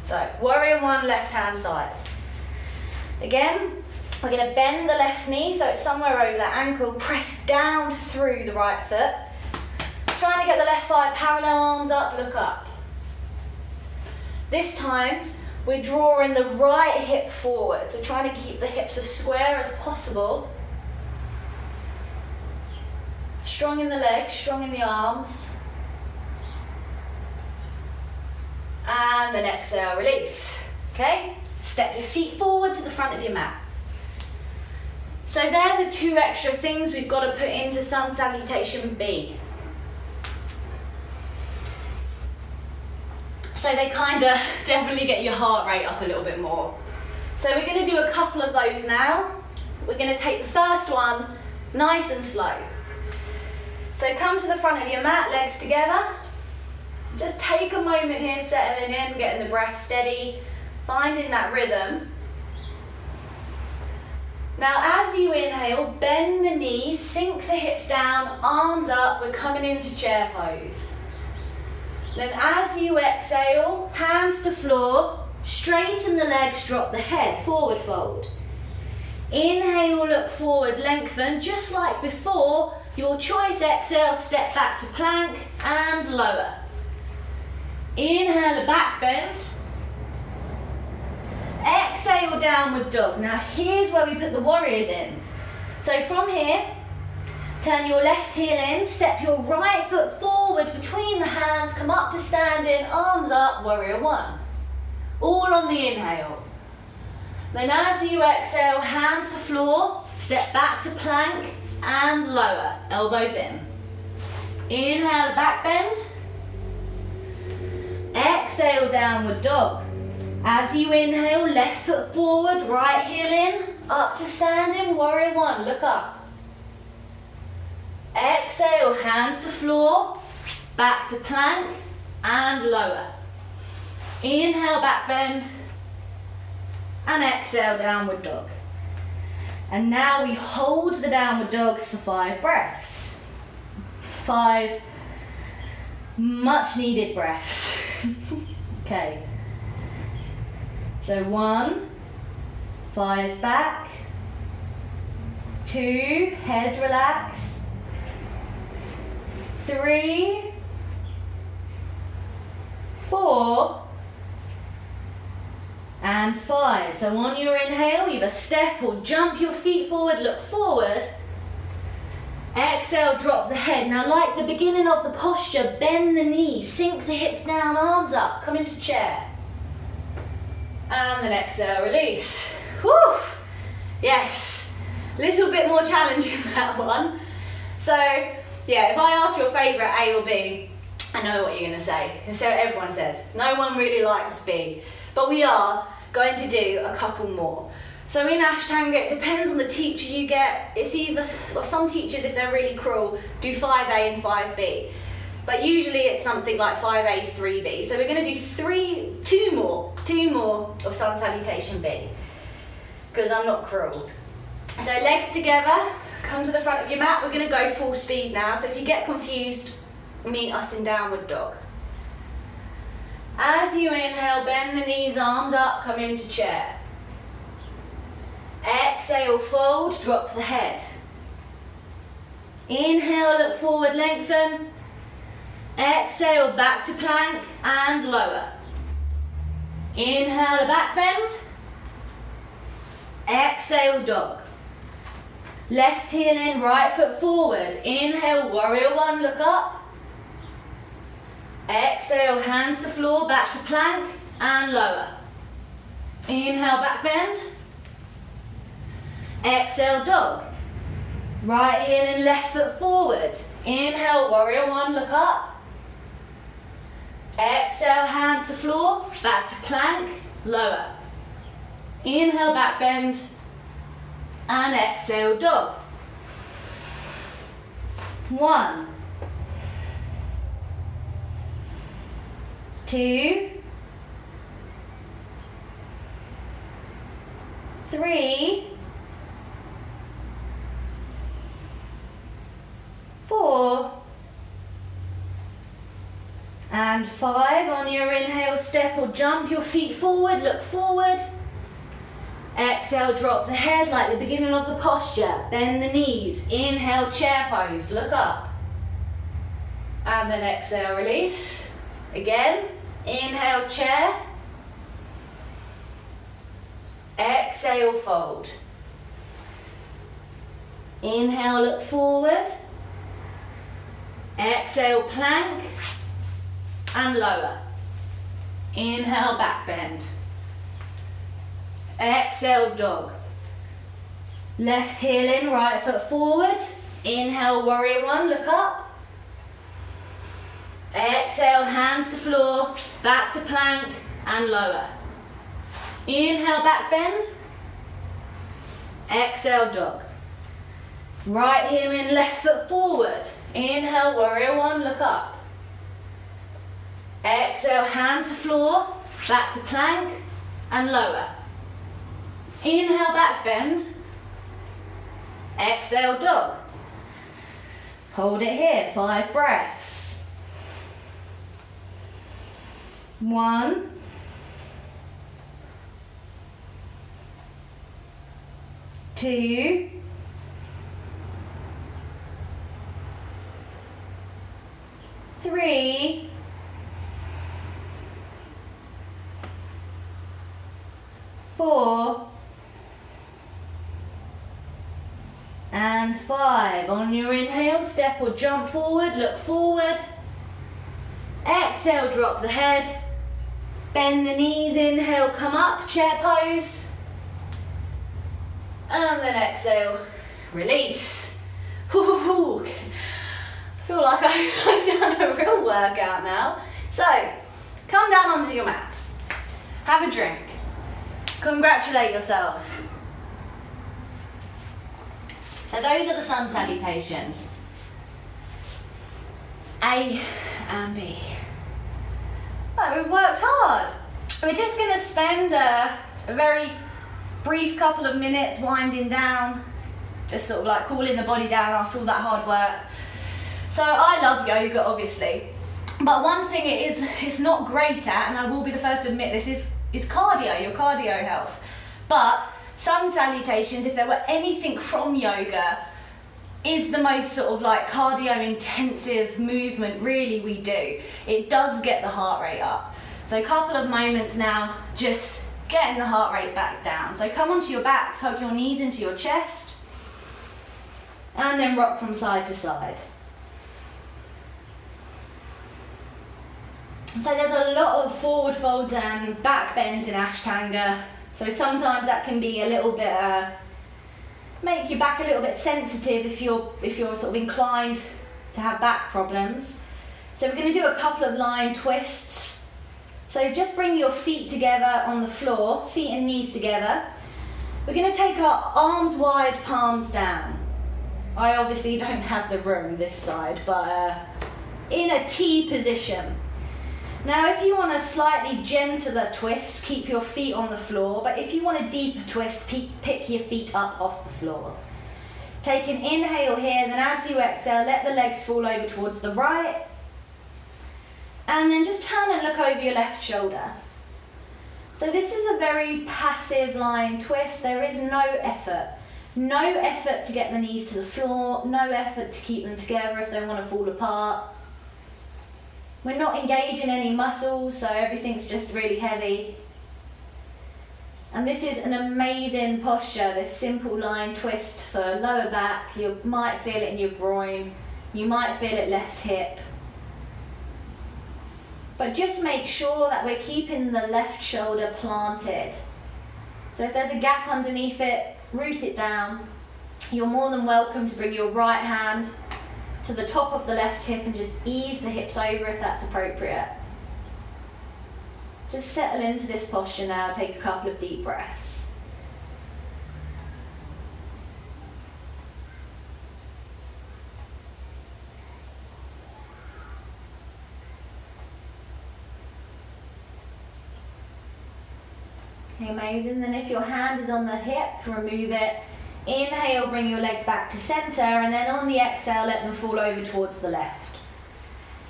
S2: So, warrior one, left hand side. Again, we're going to bend the left knee, so it's somewhere over that ankle, press down through the right foot. Trying to get the left thigh parallel, arms up, look up. This time, we're drawing the right hip forward, so trying to keep the hips as square as possible. Strong in the legs, strong in the arms. And then exhale, release. Okay? Step your feet forward to the front of your mat. So they're the two extra things we've got to put into Sun Salutation B. So they kind of definitely get your heart rate up a little bit more. So we're going to do a couple of those now. We're going to take the first one nice and slow. So come to the front of your mat, legs together. Just take a moment here, settling in, getting the breath steady, finding that rhythm. Now as you inhale, bend the knees, sink the hips down, arms up, we're coming into chair pose. Then as you exhale, hands to floor, straighten the legs, drop the head, forward fold. Inhale, look forward, lengthen, just like before. Your choice, exhale, step back to plank and lower. Inhale, a back bend. Exhale, downward dog. Now here's where we put the warriors in. So from here, turn your left heel in, step your right foot forward between the hands, come up to standing, arms up, warrior one. All on the inhale. Then as you exhale, hands to floor, step back to plank and lower, elbows in. Inhale, back bend. Exhale, downward dog. As you inhale, left foot forward, right heel in, up to standing, warrior one, look up. Exhale, hands to floor, back to plank and lower. Inhale, back bend, and exhale, downward dog. And now we hold the downward dogs for 5 breaths. 5 much needed breaths. Okay. So 1, thighs back. 2, head relaxed. 3, 4, and 5. So on your inhale, either step or jump your feet forward, look forward. Exhale, drop the head. Now like the beginning of the posture, bend the knees, sink the hips down, arms up, come into chair. And then exhale, release. Whew! Yes, little bit more challenging that one. So yeah, if I ask your favourite A or B, I know what you're going to say. And so everyone says, no one really likes B. But we are going to do a couple more. So in Ashtanga, it depends on the teacher you get. It's either, well, some teachers, if they're really cruel, do 5A and 5B. But usually it's something like 5A, 3B. So we're going to do two more of Sun Salutation B. Because I'm not cruel. So legs together, come to the front of your mat. We're going to go full speed now. So if you get confused, meet us in downward dog. As you inhale, bend the knees, arms up, come into chair. Exhale, fold, drop the head. Inhale, look forward, lengthen. Exhale, back to plank and lower. Inhale, back bend. Exhale, dog. Left heel in, right foot forward. Inhale, warrior one, look up. Exhale, hands to floor, back to plank and lower. Inhale, back bend. Exhale, dog. Right heel in, left foot forward. Inhale, warrior one, look up. Exhale, hands to floor, back to plank, lower. Inhale, back bend. And exhale, dog. 1, 2, 3, 4, and 5. On your inhale, step or jump your feet forward, look forward. Exhale, drop the head like the beginning of the posture. Bend the knees. Inhale, chair pose, look up. And then exhale, release. Again, inhale, chair. Exhale, fold. Inhale, look forward. Exhale, plank. And lower. Inhale, back bend. Exhale, dog. Left heel in, right foot forward. Inhale, warrior one, look up. Exhale, hands to floor, back to plank and lower. Inhale, back bend. Exhale, dog. Right heel in, left foot forward. Inhale, warrior one, look up. Exhale, hands to floor, back to plank and lower. Inhale, back bend. Exhale, dog. Hold it here, 5 breaths. 1, 2, 3, 4, and 5. On your inhale, step or jump forward, look forward. Exhale, drop the head. Bend the knees, inhale, come up, chair pose. And then exhale, release. I feel like I've done a real workout now. So, come down onto your mats. Have a drink. Congratulate yourself. So those are the sun salutations. A and B. Oh, we've worked hard. We're just going to spend a very brief couple of minutes winding down, just sort of like cooling the body down after all that hard work. So I love yoga, obviously, but one thing it's not great at, and I will be the first to admit this, is cardio, your cardio health. But sun salutations, if there were anything from yoga, is the most sort of like cardio intensive movement really we do. It does get the heart rate up. So a couple of moments now, just getting the heart rate back down. So come onto your back, hug your knees into your chest, and then rock from side to side. So there's a lot of forward folds and back bends in Ashtanga. So sometimes that can be a little bit, make your back a little bit sensitive if you're sort of inclined to have back problems. So we're going to do a couple of line twists. So just bring your feet together on the floor, feet and knees together. We're going to take our arms wide, palms down. I obviously don't have the room this side, but in a T position. Now if you want a slightly gentler twist, keep your feet on the floor, but if you want a deeper twist, pick your feet up off the floor. Take an inhale here, then as you exhale, let the legs fall over towards the right And then just turn and look over your left shoulder. So this is a very passive lying twist. There is no effort. No effort to get the knees to the floor, no effort to keep them together if they want to fall apart. We're not engaging any muscles, so everything's just really heavy. And this is an amazing posture, this simple lying twist for lower back. You might feel it in your groin, you might feel it left hip. But just make sure that we're keeping the left shoulder planted. So if there's a gap underneath it, root it down. You're more than welcome to bring your right hand to the top of the left hip and just ease the hips over if that's appropriate. Just settle into this posture now, take a couple of deep breaths. Amazing. Then if your hand is on the hip, remove it. Inhale, bring your legs back to center, and then on the exhale, let them fall over towards the left.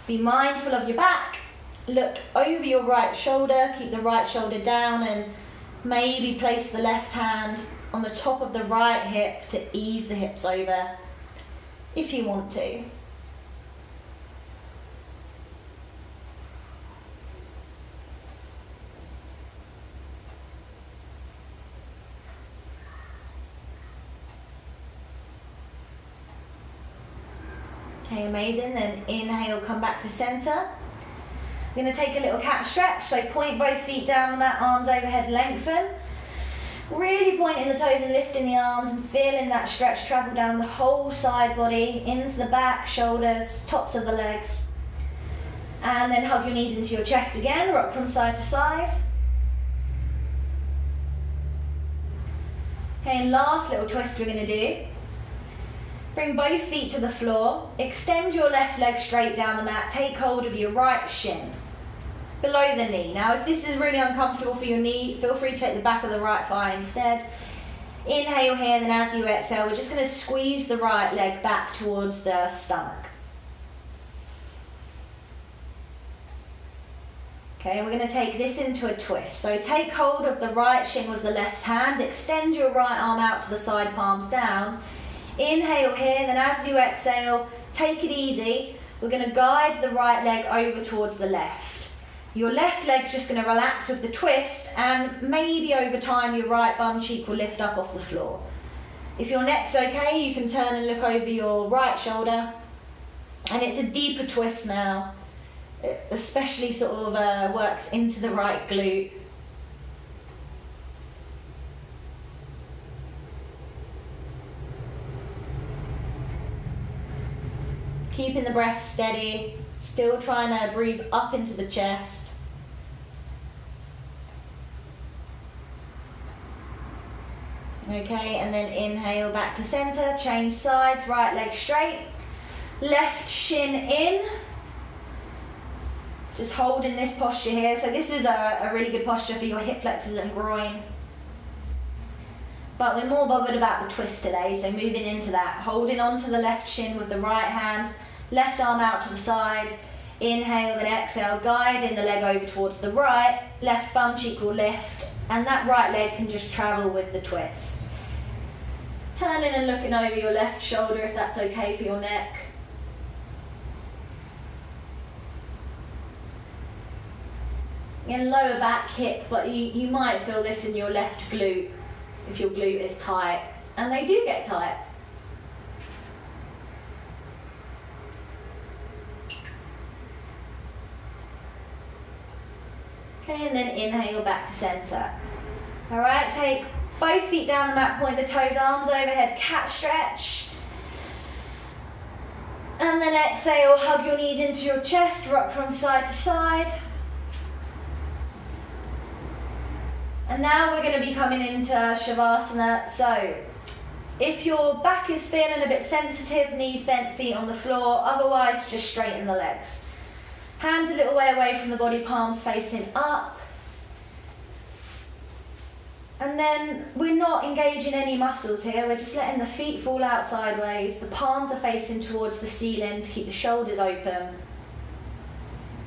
S2: Be mindful of your back. Look over your right shoulder, keep the right shoulder down, and maybe place the left hand on the top of the right hip to ease the hips over, if you want to. Okay, amazing. Then inhale, come back to center. We're going to take a little cat stretch, so point both feet down the mat, arms overhead, lengthen. Really pointing the toes and lifting the arms and feeling that stretch travel down the whole side body, into the back, shoulders, tops of the legs. And then hug your knees into your chest again, rock from side to side. Okay, and last little twist we're going to do. Bring both feet to the floor, extend your left leg straight down the mat, take hold of your right shin, below the knee. Now if this is really uncomfortable for your knee, feel free to take the back of the right thigh instead. Inhale here, then as you exhale, we're just going to squeeze the right leg back towards the stomach. Okay, we're going to take this into a twist. So take hold of the right shin with the left hand, extend your right arm out to the side, palms down. Inhale here, then as you exhale, take it easy. We're going to guide the right leg over towards the left. Your left leg's just going to relax with the twist, and maybe over time your right bum cheek will lift up off the floor. If your neck's okay, you can turn and look over your right shoulder. And it's a deeper twist now. It especially sort of works into the right glute. Keeping the breath steady, still trying to breathe up into the chest. Okay, and then inhale back to center, change sides, right leg straight, left shin in. Just holding this posture here. So this is a really good posture for your hip flexors and groin. But we're more bothered about the twist today, so moving into that. Holding onto the left shin with the right hand, left arm out to the side. Inhale, then exhale, guiding the leg over towards the right. Left bum cheek will lift, and that right leg can just travel with the twist. Turning and looking over your left shoulder if that's okay for your neck. Again, lower back, hip, but you might feel this in your left glute if your glute is tight, and they do get tight. Okay, and then inhale back to center. All right, take both feet down the mat, point the toes, arms overhead, cat stretch. And then exhale, hug your knees into your chest, rock from side to side. And now we're going to be coming into Shavasana. So if your back is feeling a bit sensitive, knees bent, feet on the floor, otherwise just straighten the legs. Hands a little way away from the body, palms facing up. And then we're not engaging any muscles here, we're just letting the feet fall out sideways, the palms are facing towards the ceiling to keep the shoulders open.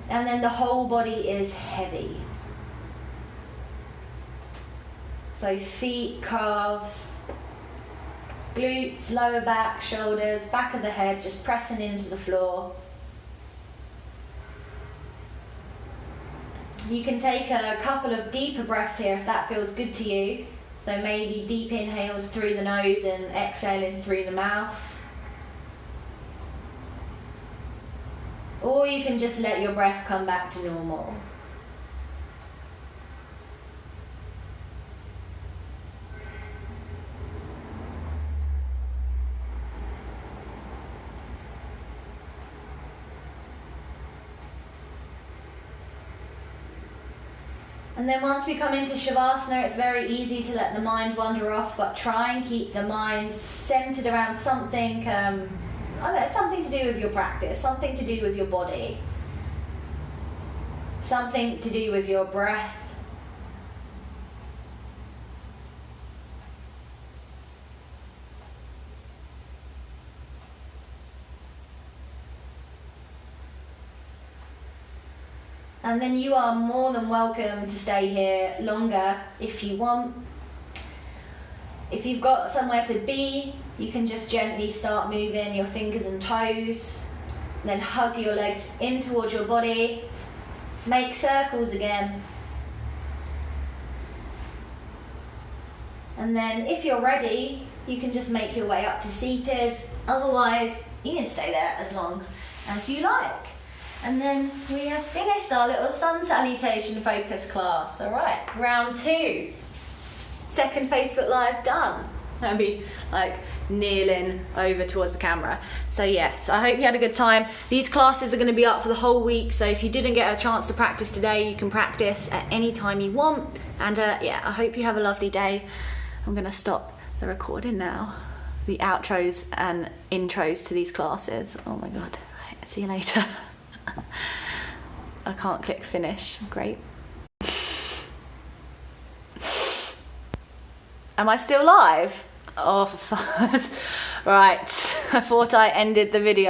S2: and then the whole body is heavy. So feet, calves, glutes, lower back, shoulders, back of the head, just pressing into the floor. You can take a couple of deeper breaths here if that feels good to you. So maybe deep inhales through the nose and exhaling through the mouth. Or you can just let your breath come back to normal. And then once we come into Shavasana, it's very easy to let the mind wander off, but try and keep the mind centered around something, I don't know, something to do with your practice, something to do with your body, something to do with your breath. And then you are more than welcome to stay here longer if you want. If you've got somewhere to be, you can just gently start moving your fingers and toes. Then hug your legs in towards your body. Make circles again. And then if you're ready, you can just make your way up to seated. Otherwise, you can stay there as long as you like. And then we have finished our little sun salutation focus class. All right, round 2. Second Facebook Live done. That'd be like kneeling over towards the camera. So yes, I hope you had a good time. These classes are going to be up for the whole week. So if you didn't get a chance to practice today, you can practice at any time you want. And yeah, I hope you have a lovely day. I'm going to stop the recording now. The outros and intros to these classes. Oh my God. Right, see you later. I can't click finish. Great. Am I still live? Oh, for fun. Right. I thought I ended the video.